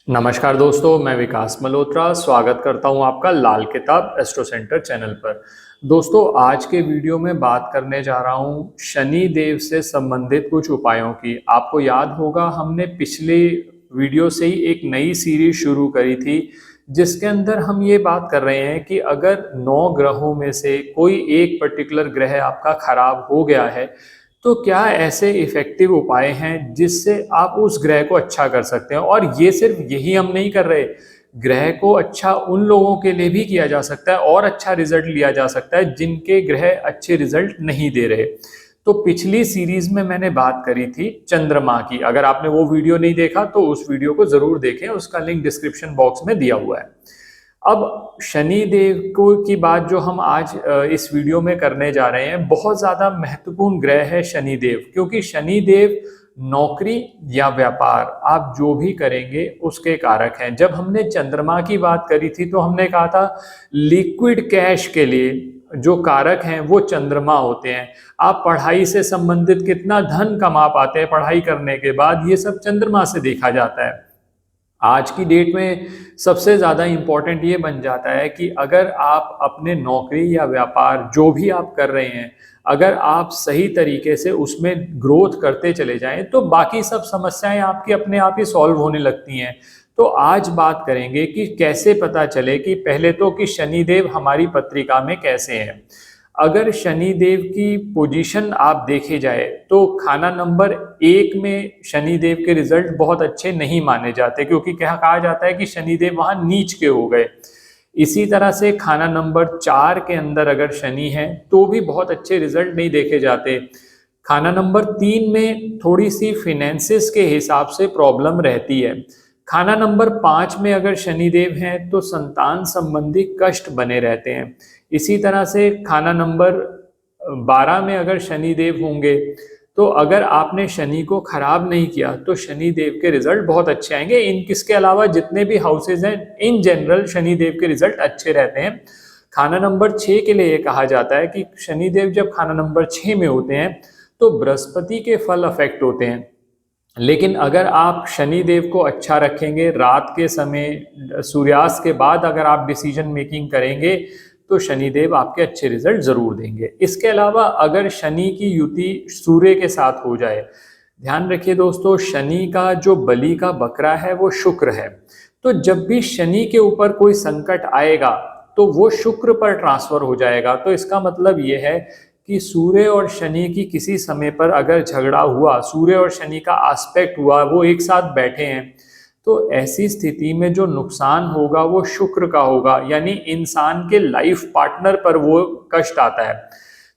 नमस्कार दोस्तों, मैं विकास मल्होत्रा स्वागत करता हूं आपका लाल किताब एस्ट्रो सेंटर चैनल पर। दोस्तों, आज के वीडियो में बात करने जा रहा हूं शनि देव से संबंधित कुछ उपायों की। आपको याद होगा हमने पिछले वीडियो से ही एक नई सीरीज शुरू करी थी जिसके अंदर हम ये बात कर रहे हैं कि अगर 9 ग्रहों में से कोई एक पर्टिकुलर ग्रह आपका खराब हो गया है तो क्या ऐसे इफेक्टिव उपाय हैं जिससे आप उस ग्रह को अच्छा कर सकते हैं। और ये सिर्फ यही हम नहीं कर रहे, ग्रह को अच्छा उन लोगों के लिए भी किया जा सकता है और अच्छा रिजल्ट लिया जा सकता है जिनके ग्रह अच्छे रिजल्ट नहीं दे रहे। तो पिछली सीरीज में मैंने बात करी थी चंद्रमा की। अगर आपने वो वीडियो नहीं देखा तो उस वीडियो को जरूर देखें, उसका लिंक डिस्क्रिप्शन बॉक्स में दिया हुआ है। अब शनि देव को की बात जो हम आज इस वीडियो में करने जा रहे हैं, बहुत ज्यादा महत्वपूर्ण ग्रह है शनि देव, क्योंकि शनि देव नौकरी या व्यापार आप जो भी करेंगे उसके कारक हैं। जब हमने चंद्रमा की बात करी थी तो हमने कहा था लिक्विड कैश के लिए जो कारक हैं वो चंद्रमा होते हैं। आप पढ़ाई से संबंधित कितना धन कमा पाते हैं पढ़ाई करने के बाद, ये सब चंद्रमा से देखा जाता है। आज की डेट में सबसे ज़्यादा इम्पोर्टेंट ये बन जाता है कि अगर आप अपने नौकरी या व्यापार जो भी आप कर रहे हैं, अगर आप सही तरीके से उसमें ग्रोथ करते चले जाएं तो बाकी सब समस्याएं आपकी अपने आप ही सॉल्व होने लगती हैं। तो आज बात करेंगे कि कैसे पता चले कि पहले तो कि शनिदेव हमारी पत्रिका में कैसे हैं। अगर शनि देव की पोजीशन आप देखे जाए तो खाना नंबर 1 में शनि देव के रिजल्ट बहुत अच्छे नहीं माने जाते, क्योंकि क्या कहा जाता है कि शनि देव वहां नीच के हो गए। इसी तरह से खाना नंबर 4 के अंदर अगर शनि है तो भी बहुत अच्छे रिजल्ट नहीं देखे जाते। खाना नंबर 3 में थोड़ी सी फिनेंसिस के हिसाब से प्रॉब्लम रहती है। खाना नंबर 5 में अगर शनिदेव हैं तो संतान संबंधी कष्ट बने रहते हैं। इसी तरह से खाना नंबर 12 में अगर शनिदेव होंगे तो अगर आपने शनि को खराब नहीं किया तो शनिदेव के रिजल्ट बहुत अच्छे आएंगे। इन किसके अलावा जितने भी हाउसेज हैं इन जनरल शनिदेव के रिजल्ट अच्छे रहते हैं। खाना नंबर 6 के लिए ये कहा जाता है कि शनिदेव जब खाना नंबर 6 में होते हैं तो बृहस्पति के फल अफेक्ट होते हैं। लेकिन अगर आप शनि देव को अच्छा रखेंगे, रात के समय सूर्यास्त के बाद अगर आप डिसीजन मेकिंग करेंगे तो शनिदेव आपके अच्छे रिजल्ट जरूर देंगे। इसके अलावा अगर शनि की युति सूर्य के साथ हो जाए, ध्यान रखिए दोस्तों, शनि का जो बलि का बकरा है वो शुक्र है। तो जब भी शनि के ऊपर कोई संकट आएगा तो वो शुक्र पर ट्रांसफर हो जाएगा। तो इसका मतलब ये है कि सूर्य और शनि की किसी समय पर अगर झगड़ा हुआ, सूर्य और शनि का एस्पेक्ट हुआ, वो एक साथ बैठे हैं, तो ऐसी स्थिति में जो नुकसान होगा वो शुक्र का होगा, यानी इंसान के लाइफ पार्टनर पर वो कष्ट आता है।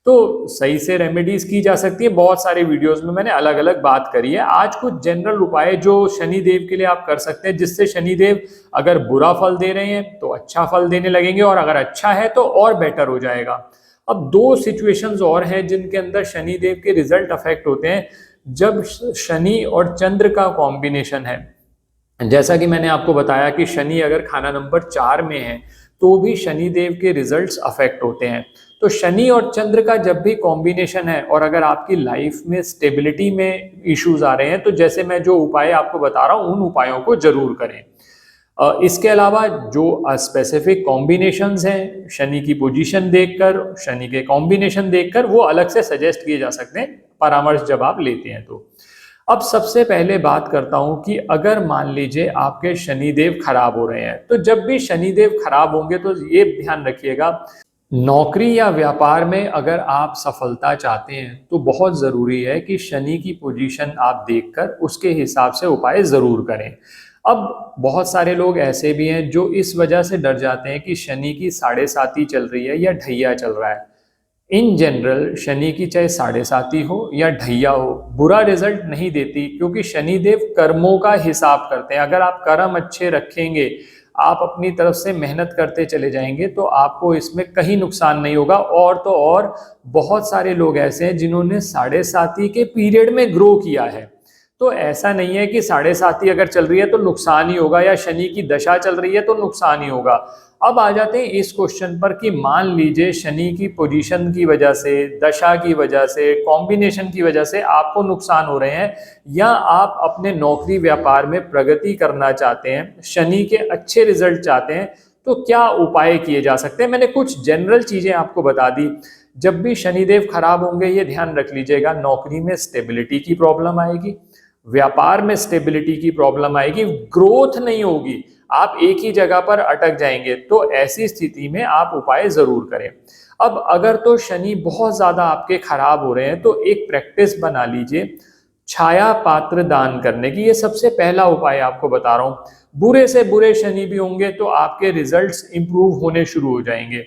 तो सही से रेमेडीज की जा सकती है, बहुत सारे वीडियोस में मैंने अलग अलग बात करी है। आज कुछ जनरल उपाय जो शनि देव के लिए आप कर सकते हैं, जिससे शनि देव अगर बुरा फल दे रहे हैं तो अच्छा फल देने लगेंगे और अगर अच्छा है तो और बेटर हो जाएगा। अब 2 सिचुएशंस और हैं जिनके अंदर शनि देव के रिजल्ट अफेक्ट होते हैं। जब शनि और चंद्र का कॉम्बिनेशन है, जैसा कि मैंने आपको बताया कि शनि अगर खाना नंबर 4 में है तो भी शनि देव के रिजल्ट्स अफेक्ट होते हैं। तो शनि और चंद्र का जब भी कॉम्बिनेशन है और अगर आपकी लाइफ में स्टेबिलिटी में इश्यूज आ रहे हैं तो जैसे मैं जो उपाय आपको बता रहा हूं उन उपायों को जरूर करें। इसके अलावा जो स्पेसिफिक कॉम्बिनेशंस हैं, शनि की पोजीशन देखकर, शनि के कॉम्बिनेशन देखकर वो अलग से सजेस्ट किए जा सकते हैं परामर्श जब आप लेते हैं तो। अब सबसे पहले बात करता हूं कि अगर मान लीजिए आपके शनिदेव खराब हो रहे हैं, तो जब भी शनिदेव खराब होंगे तो ये ध्यान रखिएगा, नौकरी या व्यापार में अगर आप सफलता चाहते हैं तो बहुत ज़रूरी है कि शनि की पोजीशन आप देखकर उसके हिसाब से उपाय ज़रूर करें। अब बहुत सारे लोग ऐसे भी हैं जो इस वजह से डर जाते हैं कि शनि की 7.5 चल रही है या ढैया चल रहा है। इन जनरल शनि की चाहे 7.5 हो या ढैया हो, बुरा रिजल्ट नहीं देती, क्योंकि शनिदेव कर्मों का हिसाब करते हैं। अगर आप कर्म अच्छे रखेंगे, आप अपनी तरफ से मेहनत करते चले जाएंगे तो आपको इसमें कहीं नुकसान नहीं होगा। और तो और बहुत सारे लोग ऐसे हैं जिन्होंने 7.5 के पीरियड में ग्रो किया है। तो ऐसा नहीं है कि 7.5 ही अगर चल रही है तो नुकसान ही होगा, या शनि की दशा चल रही है तो नुकसान ही होगा। अब आ जाते हैं इस क्वेश्चन पर कि मान लीजिए शनि की पोजीशन की वजह से, दशा की वजह से, कॉम्बिनेशन की वजह से आपको नुकसान हो रहे हैं, या आप अपने नौकरी व्यापार में प्रगति करना चाहते हैं, शनि के अच्छे रिजल्ट चाहते हैं, तो क्या उपाय किए जा सकते हैं। मैंने कुछ जनरल चीजें आपको बता दी। जब भी शनिदेव खराब होंगे ये ध्यान रख लीजिएगा, नौकरी में स्टेबिलिटी की प्रॉब्लम आएगी, व्यापार में स्टेबिलिटी की प्रॉब्लम आएगी, ग्रोथ नहीं होगी, आप एक ही जगह पर अटक जाएंगे। तो ऐसी स्थिति में आप उपाय जरूर करें। अब अगर तो शनि बहुत ज्यादा आपके खराब हो रहे हैं तो एक प्रैक्टिस बना लीजिए छाया पात्र दान करने की। ये सबसे पहला उपाय आपको बता रहा हूं। बुरे से बुरे शनि भी होंगे तो आपके रिजल्ट्स इंप्रूव होने शुरू हो जाएंगे।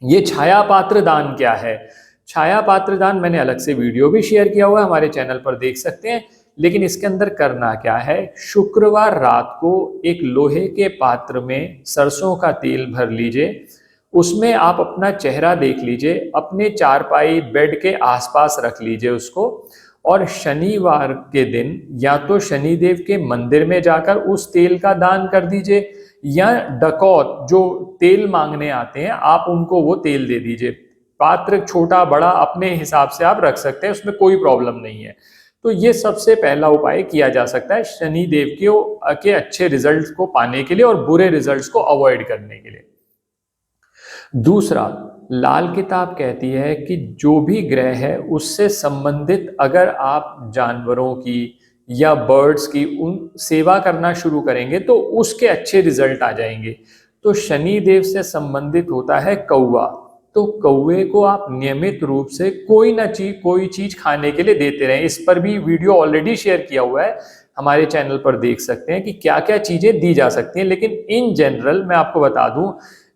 ये छाया पात्र दान क्या है? छाया पात्र दान मैंने अलग से वीडियो भी शेयर किया हुआ है, हमारे चैनल पर देख सकते हैं। लेकिन इसके अंदर करना क्या है, शुक्रवार रात को एक लोहे के पात्र में सरसों का तेल भर लीजिए, उसमें आप अपना चेहरा देख लीजिए, अपने चारपाई बेड के आसपास रख लीजिए उसको, और शनिवार के दिन या तो शनिदेव के मंदिर में जाकर उस तेल का दान कर दीजिए, या डकौत जो तेल मांगने आते हैं आप उनको वो तेल दे दीजिए। पात्र छोटा बड़ा अपने हिसाब से आप रख सकते हैं, उसमें कोई प्रॉब्लम नहीं है। तो ये सबसे पहला उपाय किया जा सकता है शनि देव के अच्छे रिजल्ट्स को पाने के लिए और बुरे रिजल्ट्स को अवॉइड करने के लिए। दूसरा, लाल किताब कहती है कि जो भी ग्रह है उससे संबंधित अगर आप जानवरों की या बर्ड्स की उन सेवा करना शुरू करेंगे तो उसके अच्छे रिजल्ट आ जाएंगे। तो शनि देव से संबंधित होता है कौवा, तो कौवे को आप नियमित रूप से कोई चीज खाने के लिए देते रहें। इस पर भी वीडियो ऑलरेडी शेयर किया हुआ है, हमारे चैनल पर देख सकते हैं कि क्या क्या चीजें दी जा सकती हैं। लेकिन इन जनरल मैं आपको बता दूं,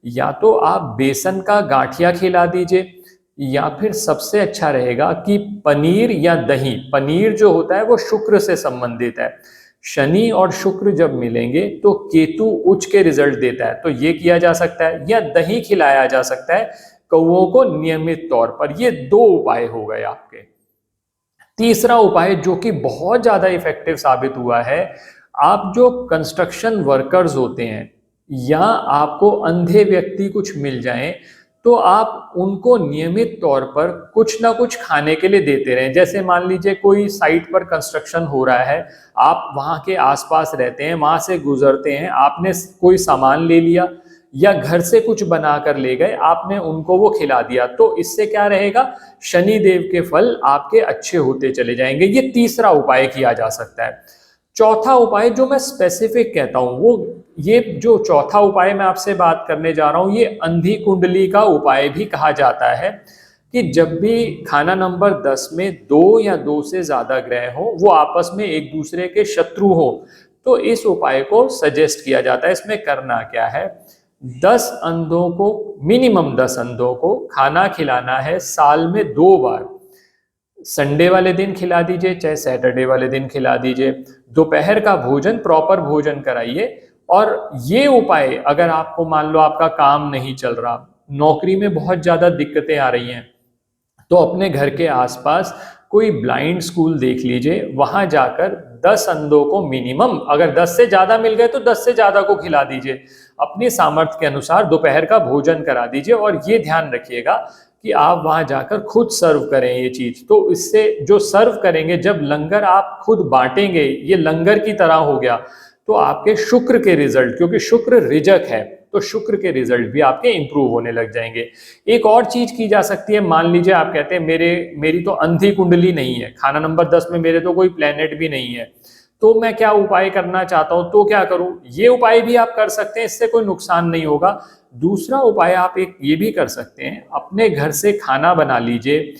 या तो आप बेसन का गांठिया खिला दीजिए, या फिर सबसे अच्छा रहेगा कि पनीर या दही। पनीर जो होता है वो शुक्र से संबंधित है, शनि और शुक्र जब मिलेंगे तो केतु उच्च के रिजल्ट देता है, तो ये किया जा सकता है, या दही खिलाया जा सकता है कौओं को नियमित तौर पर। ये 2 उपाय हो गए आपके। तीसरा उपाय जो कि बहुत ज्यादा इफेक्टिव साबित हुआ है, आप जो कंस्ट्रक्शन वर्कर्स होते हैं या आपको अंधे व्यक्ति कुछ मिल जाएं तो आप उनको नियमित तौर पर कुछ ना कुछ खाने के लिए देते रहें। जैसे मान लीजिए कोई साइट पर कंस्ट्रक्शन हो रहा है, आप वहां के आसपास रहते हैं, वहां से गुजरते हैं, आपने कोई सामान ले लिया या घर से कुछ बनाकर ले गए, आपने उनको वो खिला दिया, तो इससे क्या रहेगा, शनि देव के फल आपके अच्छे होते चले जाएंगे। ये तीसरा उपाय किया जा सकता है। चौथा उपाय जो मैं स्पेसिफिक कहता हूं, वो ये जो चौथा उपाय मैं आपसे बात करने जा रहा हूं, ये अंधी कुंडली का उपाय भी कहा जाता है। कि जब भी खाना नंबर 10 में 2 या 2 से ज्यादा ग्रह हो, वो आपस में एक दूसरे के शत्रु हो, तो इस उपाय को सजेस्ट किया जाता है। इसमें करना क्या है, 10 अंधों को, मिनिमम 10 अंधों को खाना खिलाना है साल में 2 बार। संडे वाले दिन खिला दीजिए, चाहे सैटरडे वाले दिन खिला दीजिए। दोपहर का भोजन प्रॉपर भोजन कराइए। और ये उपाय अगर आपको मान लो आपका काम नहीं चल रहा, नौकरी में बहुत ज्यादा दिक्कतें आ रही हैं, तो अपने घर के आसपास कोई ब्लाइंड स्कूल देख लीजिए, वहां जाकर 10 अंधों को मिनिमम, अगर 10 से ज्यादा मिल गए तो 10 से ज्यादा को खिला दीजिए, अपनी सामर्थ्य के अनुसार दोपहर का भोजन करा दीजिए। और ये ध्यान रखिएगा कि आप वहां जाकर खुद सर्व करें ये चीज। तो इससे जो सर्व करेंगे, जब लंगर आप खुद बांटेंगे, ये लंगर की तरह हो गया, तो आपके शुक्र के रिजल्ट, क्योंकि शुक्र रिजक है, तो शुक्र के रिजल्ट भी आपके इंप्रूव होने लग जाएंगे। एक और चीज की जा सकती है, मान लीजिए आप कहते हैं मेरी तो अंधी कुंडली नहीं है, खाना नंबर 10 में मेरे तो कोई प्लेनेट भी नहीं है, तो मैं क्या उपाय करना चाहता हूं, तो क्या करूं। ये उपाय भी आप कर सकते हैं, इससे कोई नुकसान नहीं होगा। दूसरा उपाय आप एक ये भी कर सकते हैं, अपने घर से खाना बना लीजिए,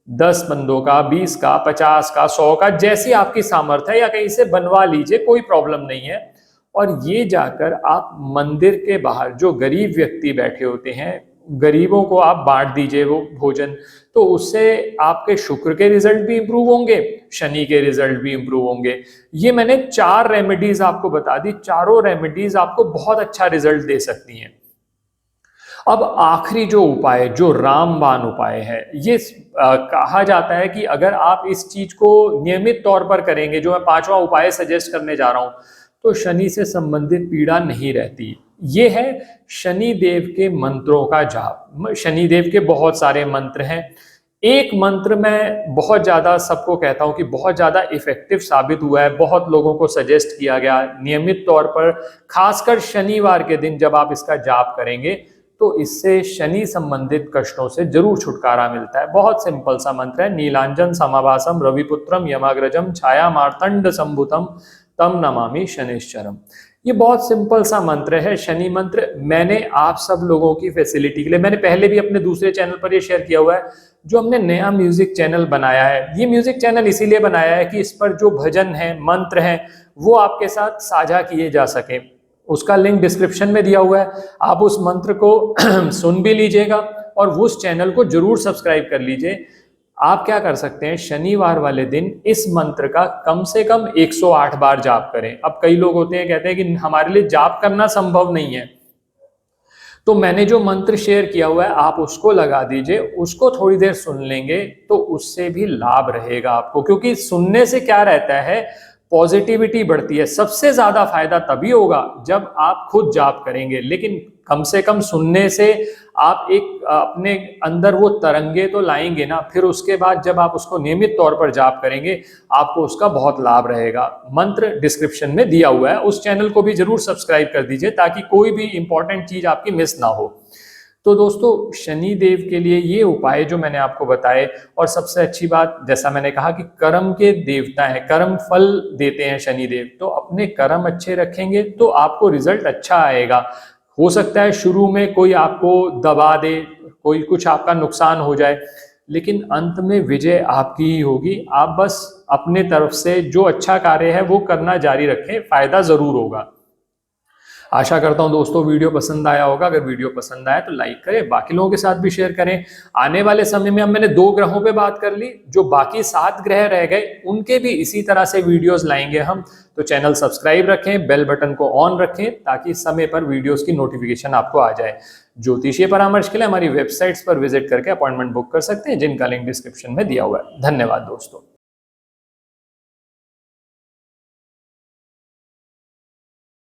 10 बंदों का, 20 का, 50 का, 100 का, जैसी आपकी सामर्थ्य है, या कहीं से बनवा लीजिए, कोई प्रॉब्लम नहीं है। और ये जाकर आप मंदिर के बाहर जो गरीब व्यक्ति बैठे होते हैं, गरीबों को आप बांट दीजिए वो भोजन, तो उससे आपके शुक्र के रिजल्ट भी इंप्रूव होंगे, शनि के रिजल्ट भी इंप्रूव होंगे। ये मैंने 4 रेमेडीज आपको बता दी, चारों रेमेडीज आपको बहुत अच्छा रिजल्ट दे सकती हैं। अब आखिरी जो उपाय, जो रामबाण उपाय है, ये कहा जाता है कि अगर आप इस चीज को नियमित तौर पर करेंगे, जो मैं पांचवा उपाय सजेस्ट करने जा रहा हूं, तो शनि से संबंधित पीड़ा नहीं रहती। ये है शनि देव के मंत्रों का जाप। शनि देव के बहुत सारे मंत्र हैं। एक मंत्र मैं बहुत ज्यादा सबको कहता हूं कि बहुत ज्यादा इफेक्टिव साबित हुआ है, बहुत लोगों को सजेस्ट किया गया नियमित तौर पर, खासकर शनिवार के दिन जब आप इसका जाप करेंगे तो इससे शनि संबंधित कष्टों से जरूर छुटकारा मिलता है। बहुत सिंपल सा मंत्र है, नीलांजन समाभासम रविपुत्रम यमाग्रजम छाया मार्तंड संभुतम तम नमामि शनिश्चरम। ये बहुत सिंपल सा मंत्र है, शनि मंत्र। मैंने आप सब लोगों की फैसिलिटी के लिए, मैंने पहले भी अपने दूसरे चैनल पर ये शेयर किया हुआ है, जो हमने नया म्यूजिक चैनल बनाया है। ये म्यूजिक चैनल इसीलिए बनाया है कि इस पर जो भजन है, मंत्र हैं, वो आपके साथ साझा किए जा सके। उसका लिंक डिस्क्रिप्शन में दिया हुआ है, आप उस मंत्र को सुन भी लीजिएगा और उस चैनल को जरूर सब्सक्राइब कर लीजिए। आप क्या कर सकते हैं, शनिवार वाले दिन इस मंत्र का कम से कम 108 बार जाप करें। अब कई लोग होते हैं कहते हैं कि हमारे लिए जाप करना संभव नहीं है, तो मैंने जो मंत्र शेयर किया हुआ है आप उसको लगा दीजिए, उसको थोड़ी देर सुन लेंगे तो उससे भी लाभ रहेगा आपको। क्योंकि सुनने से क्या रहता है, पॉजिटिविटी बढ़ती है। सबसे ज्यादा फायदा तभी होगा जब आप खुद जाप करेंगे, लेकिन कम से कम सुनने से आप एक अपने अंदर वो तरंगे तो लाएंगे ना, फिर उसके बाद जब आप उसको नियमित तौर पर जाप करेंगे आपको उसका बहुत लाभ रहेगा। मंत्र डिस्क्रिप्शन में दिया हुआ है, उस चैनल को भी जरूर सब्सक्राइब कर दीजिए ताकि कोई भी इंपॉर्टेंट चीज आपकी मिस ना हो। तो दोस्तों, शनि देव के लिए ये उपाय जो मैंने आपको बताए, और सबसे अच्छी बात, जैसा मैंने कहा कि कर्म के देवता हैं, कर्म फल देते हैं शनि देव, तो अपने कर्म अच्छे रखेंगे तो आपको रिजल्ट अच्छा आएगा। हो सकता है शुरू में कोई आपको दबा दे, कोई कुछ आपका नुकसान हो जाए, लेकिन अंत में विजय आपकी ही होगी। आप बस अपने तरफ से जो अच्छा कार्य है वो करना जारी रखें, फायदा जरूर होगा। आशा करता हूं दोस्तों वीडियो पसंद आया होगा। अगर वीडियो पसंद आया तो लाइक करें, बाकी लोगों के साथ भी शेयर करें। आने वाले समय में अब मैंने 2 ग्रहों पे बात कर ली, जो बाकी 7 ग्रह रह गए उनके भी इसी तरह से वीडियोस लाएंगे हम। तो चैनल सब्सक्राइब रखें, बेल बटन को ऑन रखें ताकि समय पर वीडियोस की नोटिफिकेशन आपको आ जाए। ज्योतिषीय परामर्श के लिए हमारी वेबसाइट्स पर विजिट करके अपॉइंटमेंट बुक कर सकते हैं, जिनका लिंक डिस्क्रिप्शन में दिया हुआ है। धन्यवाद दोस्तों।